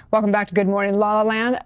Welcome back to Good Morning La La Land.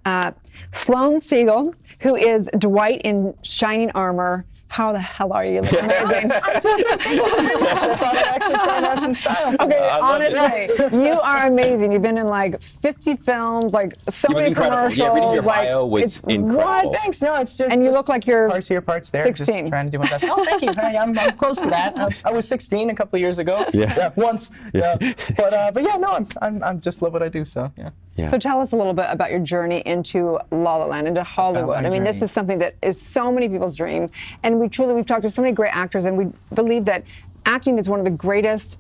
Sloane Siegel, who is Dwight in Shining Armor. How the hell are you? You look amazing. I thought I'd actually try and have some style. Okay, honestly, you are amazing. You've been in like 50 films, like so many incredible. commercials. Yeah, reading your like, bio was it's incredible. What? Thanks. No, it's just and you look like you're parts here, parts there. 16. Just trying to do my best. Oh, thank you. Hey, I'm close to that. I was 16 a couple of years ago. Yeah. Once. Yeah. But yeah, no, I'm just love what I do. So yeah. Yeah. So tell us a little bit about your journey into La La Land, into Hollywood. I mean, this is something that is so many people's dream, and we've talked to so many great actors, and we believe that acting is one of the greatest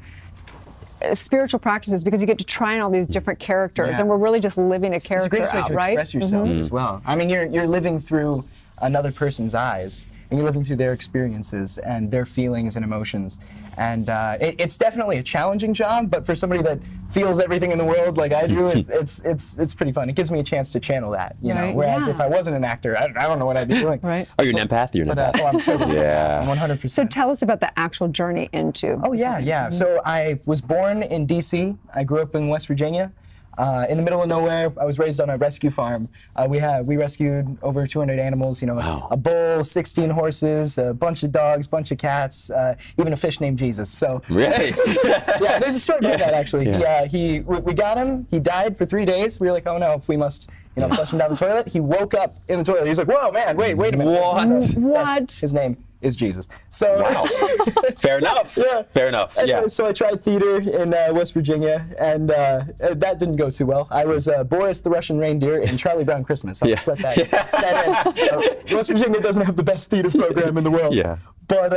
spiritual practices because you get to try on all these different characters, and we're really just living a character it's a great way to right? express yourself as well. I mean, you're living through another person's eyes, and you're living through their experiences and their feelings and emotions. And it's definitely a challenging job, but for somebody that feels everything in the world like I do, it's pretty fun. It gives me a chance to channel that, you know. Whereas if I wasn't an actor, I don't know what I'd be doing. Right. Oh, you're an empath? You're an empath. Oh, I'm totally. Yeah. I'm 100%. So tell us about the actual journey into. Oh, yeah. So I was born in D.C. I grew up in West Virginia. In the middle of nowhere. I was raised on a rescue farm. We rescued over 200 animals, you know, a bull, 16 horses, a bunch of dogs, bunch of cats, even a fish named Jesus. So Really? yeah, there's a story about that actually. We got him. He died for 3 days. We were like, oh no, we must, you know, flush him down the toilet. He woke up in the toilet. He's like, whoa, man, wait a minute. What? So, What? yes, his name is Jesus. So Wow. Fair enough. Yeah. Fair enough. Yeah. So I tried theater in West Virginia, and that didn't go too well. I was Boris the Russian Reindeer in Charlie Brown Christmas. I'll just let that set in. West Virginia doesn't have the best theater program in the world. Yeah. But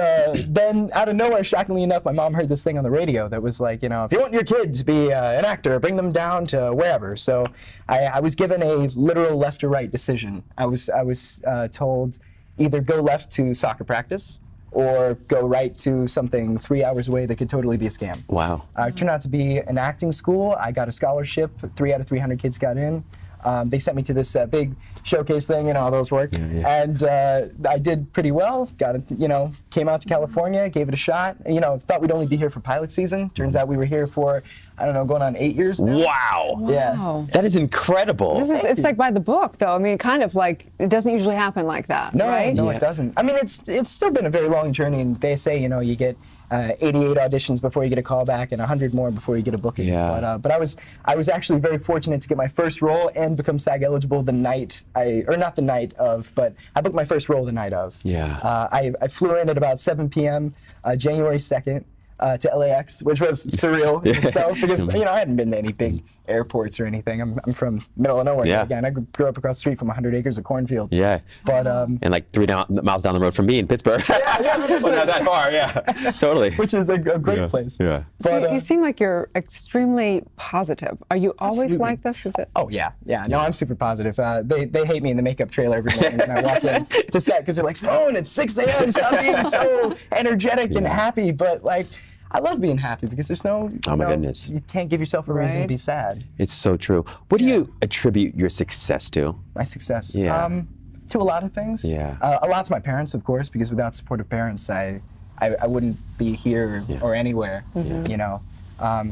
then, out of nowhere, shockingly enough, my mom heard this thing on the radio that was like, you know, if you want your kid to be an actor, bring them down to wherever. So I was given a literal left or right decision. I was told either go left to soccer practice or go right to something 3 hours away that could totally be a scam. Wow. It turned out to be an acting school. I got a scholarship. 3 out of 300 kids got in. They sent me to this big showcase thing, you know how those work. And I did pretty well. Got it, you know, came out to California, gave it a shot. You know, thought we'd only be here for pilot season. Turns out we were here for, I don't know, going on 8 years now. Wow. Wow. That is incredible. It's like by the book, though. I mean, kind of like, it doesn't usually happen like that, No, right? no, it doesn't. I mean, it's still been a very long journey, and they say, you know, you get 88 auditions before you get a call back and 100 more before you get a booking. Yeah. But I was actually very fortunate to get my first role and become SAG eligible the night or not the night of, but I booked my first role the night of. Yeah. I flew in at about 7 p.m. January 2nd. To LAX, which was surreal in itself because, you know, I hadn't been to any big airports or anything. I'm from middle of nowhere again. I grew up across the street from 100 acres of cornfield. Yeah. But and like 3 miles down the road from me in Pittsburgh. Yeah, well, not that far, yeah. Totally. Which is a great place. Yeah. So you seem like you're extremely positive. Are you always like this? Is it? Oh, yeah. No, I'm super positive. They hate me in the makeup trailer every morning when I walk in to set because they're like, Sloane, it's 6 a.m. Stop being so energetic and happy. But, like, I love being happy because there's no, oh my goodness, you can't give yourself a reason to be sad. It's so true. What do you attribute your success to? My success? Yeah. To a lot of things. Yeah. A lot to my parents, of course, because without supportive parents, I wouldn't be here or anywhere, you know,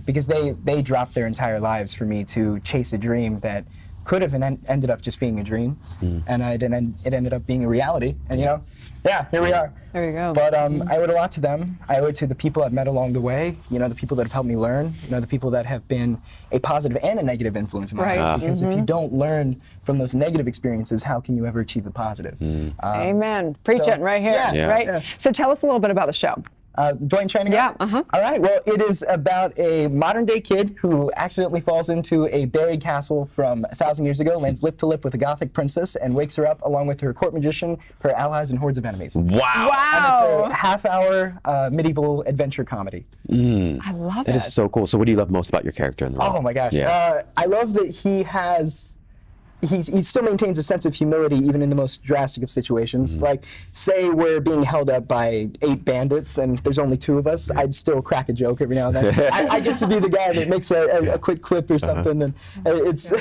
because they dropped their entire lives for me to chase a dream that could have ended up just being a dream, and it ended up being a reality, and you know. Yeah, here we are. There you go. But I owe it a lot to them. I owe it to the people I've met along the way, you know, the people that have helped me learn, you know, the people that have been a positive and a negative influence in my life. Because if you don't learn from those negative experiences, how can you ever achieve the positive? Amen. Preach it right here, right? Yeah. So tell us a little bit about the show. Dwight Shining Yeah, All right, well, it is about a modern-day kid who accidentally falls into a buried castle from 1,000 years ago, lands lip to lip with a gothic princess, and wakes her up along with her court magician, her allies, and hordes of enemies. Wow. And it's a half-hour medieval adventure comedy. I love it. That is so cool. So what do you love most about your character in the role? Oh, my gosh. I love that he has... He still maintains a sense of humility even in the most drastic of situations. Like, say we're being held up by 8 bandits and there's only 2 of us, I'd still crack a joke every now and then. I get to be the guy that makes a quick quip or something, and it's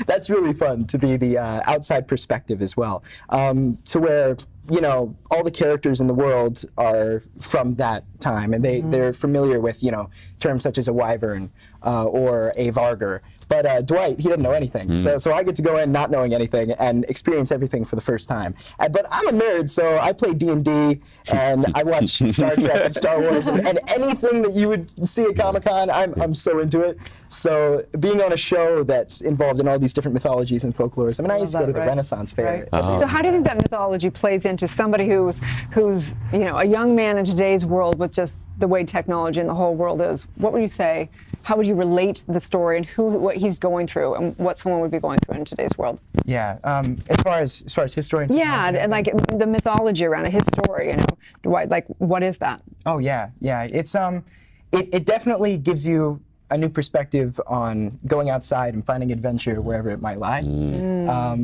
that's really fun to be the outside perspective as well. To where, you know, all the characters in the world are from that time time, and they're familiar with, you know, terms such as a wyvern or a vargur. But Dwight, he didn't know anything. So I get to go in not knowing anything and experience everything for the first time. But I'm a nerd, so I play D&D, and I watch Star Trek and Star Wars, and anything that you would see at Comic-Con, I'm so into it. So being on a show that's involved in all these different mythologies and folklores. I mean, I used to go to the Renaissance Fair. Right. So how do you think that mythology plays into somebody who's you know, a young man in today's world with just the way technology and the whole world is? What would you say? How would you relate the story and what he's going through and what someone would be going through in today's world? Yeah, as far as his story. Yeah, and like the mythology around it, his story. You know, like what is that? Oh yeah. It's it definitely gives you a new perspective on going outside and finding adventure wherever it might lie.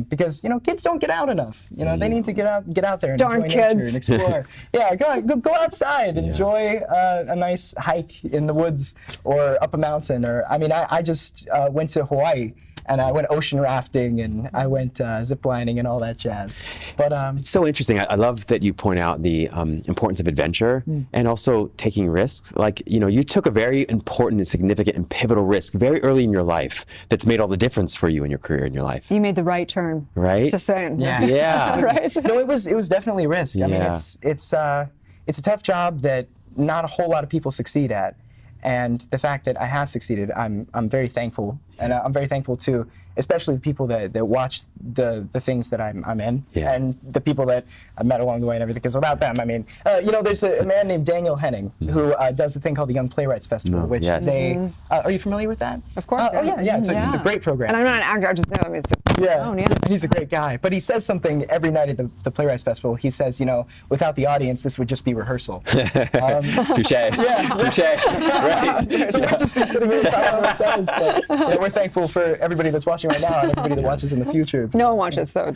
Because, you know, kids don't get out enough. You know, they need to get out there and enjoy nature and explore. Yeah, go outside, enjoy a nice hike in the woods or up a mountain. Or I mean, I just went to Hawaii. And I went ocean rafting, and I went ziplining and all that jazz. But it's so interesting. I love that you point out the importance of adventure and also taking risks. Like, you know, you took a very important and significant and pivotal risk very early in your life that's made all the difference for you in your career in your life. You made the right turn. Right? Just saying. Yeah. Right? No, it was definitely a risk. I mean, it's a tough job that not a whole lot of people succeed at. And the fact that I have succeeded, I'm very thankful, and I'm very thankful to, especially the people that watch the things that I'm in, and the people that I've met along the way and everything. Because without them, I mean, you know, there's a man named Daniel Henning who does the thing called the Young Playwrights Festival, which they are you familiar with that? Of course. Oh yeah, it's a great program. And I'm not an actor, I just know. I mean, He's a great guy. But he says something every night at the Playwrights Festival. He says, you know, without the audience, this would just be rehearsal. Touche. Yeah. Touche. Right. So we'd just be sitting here talking ourselves. But you know, we're thankful for everybody that's watching right now and everybody that watches in the future. No one watches, so.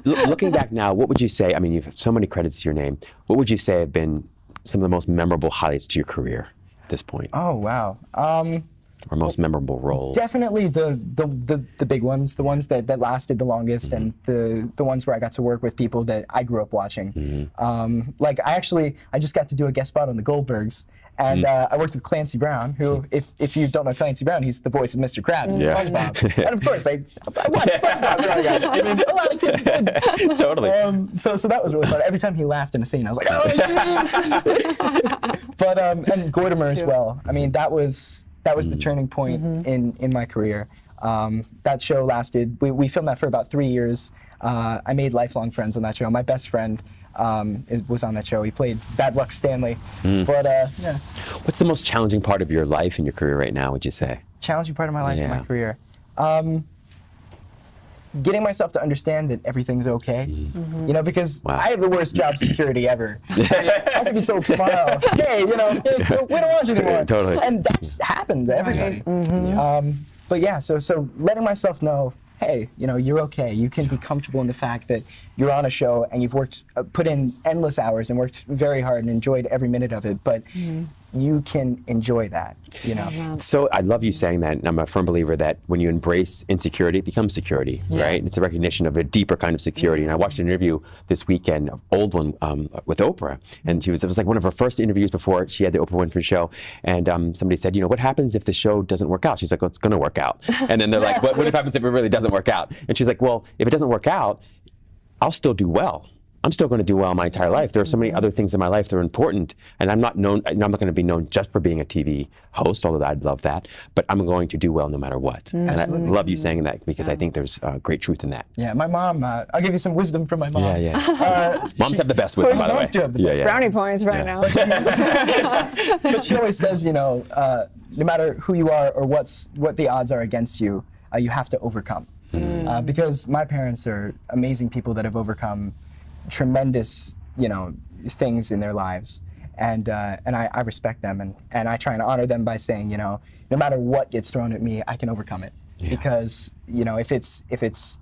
Looking back now, what would you say? I mean, you have so many credits to your name. What would you say have been some of the most memorable highlights to your career at this point? Oh wow. Or most memorable role? Definitely the big ones, the ones that lasted the longest, and the ones where I got to work with people that I grew up watching. Like I just got to do a guest spot on the Goldbergs, and I worked with Clancy Brown, who, if you don't know Clancy Brown, he's the voice of Mr. Krabs in SpongeBob. And of course, I watched SpongeBob growing up. I mean, a lot of kids did. Totally. So that was really fun. Every time he laughed in a scene, I was like, oh yeah. But and Gordimer as well. I mean, that was the turning point in my career. That show lasted, we filmed that for about 3 years. I made lifelong friends on that show. My best friend was on that show. He played Bad Luck Stanley. But yeah. What's the most challenging part of your life and your career right now, would you say? Challenging part of my life and my career? Getting myself to understand that everything's okay. You know, because I have the worst job security ever. I could be told tomorrow, hey, you know, we don't want you anymore. Totally. And that's happened to everybody. But yeah, so letting myself know, hey, you know, you're okay. You can be comfortable in the fact that you're on a show and you've worked, put in endless hours and worked very hard and enjoyed every minute of it. But you can enjoy that, you know. So I love you saying that, and I'm a firm believer that when you embrace insecurity, it becomes security, right? It's a recognition of a deeper kind of security. And I watched an interview this weekend, an old one, with Oprah, and it was like one of her first interviews before she had the Oprah Winfrey Show, and somebody said, you know, what happens if the show doesn't work out? She's like, well, it's going to work out. And then they're like, what happens if it really doesn't work out? And she's like, well, if it doesn't work out, I'll still do well. I'm still going to do well my entire life. There are so many other things in my life that are important, and I'm not going to be known just for being a TV host, although I'd love that, but I'm going to do well no matter what. And I love you saying that, because I think there's great truth in that. Yeah, my mom, I'll give you some wisdom from my mom. Moms have the best wisdom, by the way. Moms do have the best. Brownie points right now. But she always says, you know, no matter who you are or what the odds are against you, you have to overcome. Because my parents are amazing people that have overcome tremendous, you know, things in their lives, and I respect them, and I try and honor them by saying, you know, no matter what gets thrown at me, I can overcome it. Because, you know, if it's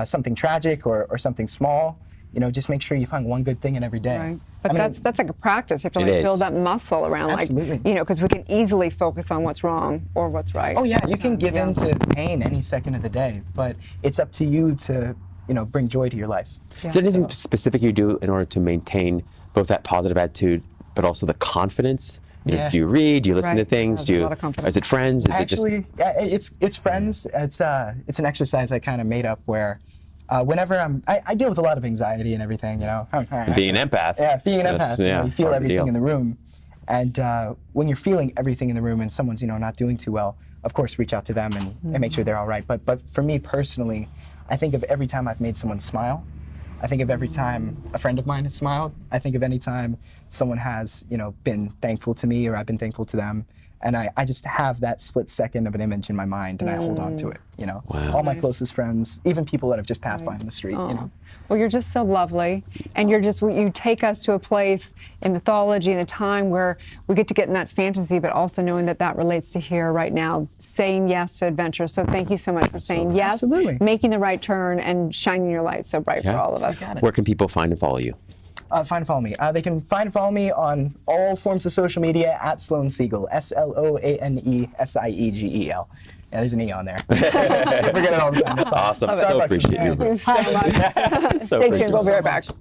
something tragic or something small, you know, just make sure you find one good thing in every day. Right. But that's like a practice. You have to like build that muscle around, like, you know, because we can easily focus on what's wrong or what's right. Oh yeah, you can give in to pain any second of the day, but it's up to you to, you know, bring joy to your life. Is there anything specific you do in order to maintain both that positive attitude but also the confidence. Yeah. Do you read? Do you listen Right. to things? There's Do a you? lot of confidence. Is it friends? Is Actually, it just? yeah, it's friends. It's an exercise I kind of made up where whenever I deal with a lot of anxiety and everything, you know. Being an empath. Yeah, being an That's- empath. You know, yeah, you feel hard to everything deal. in the room. And when you're feeling everything in the room and someone's, you know, not doing too well, of course, reach out to them and make sure they're all right. But for me personally, I think of every time I've made someone smile. I think of every time a friend of mine has smiled. I think of any time someone has, you know, been thankful to me or I've been thankful to them. And I just have that split second of an image in my mind and I hold on to it, you know. Wow. All my closest friends, even people that have just passed by in the street, you know. Well, you're just so lovely, and you take us to a place in mythology and a time where we get to get in that fantasy, but also knowing that that relates to here right now, saying yes to adventure. So thank you so much for saying yes, Absolutely. making the right turn, and shining your light so bright for all of us. Where can people find and follow you? Find and follow me. They can find and follow me on all forms of social media at Sloane Siegel, SLOANESIEGEL. Yeah, there's an E on there. I forget it all the time. That's fine. Awesome. So Starbucks is appreciate you. Thank you so much. So Stay tuned. appreciate We'll be so right back. much.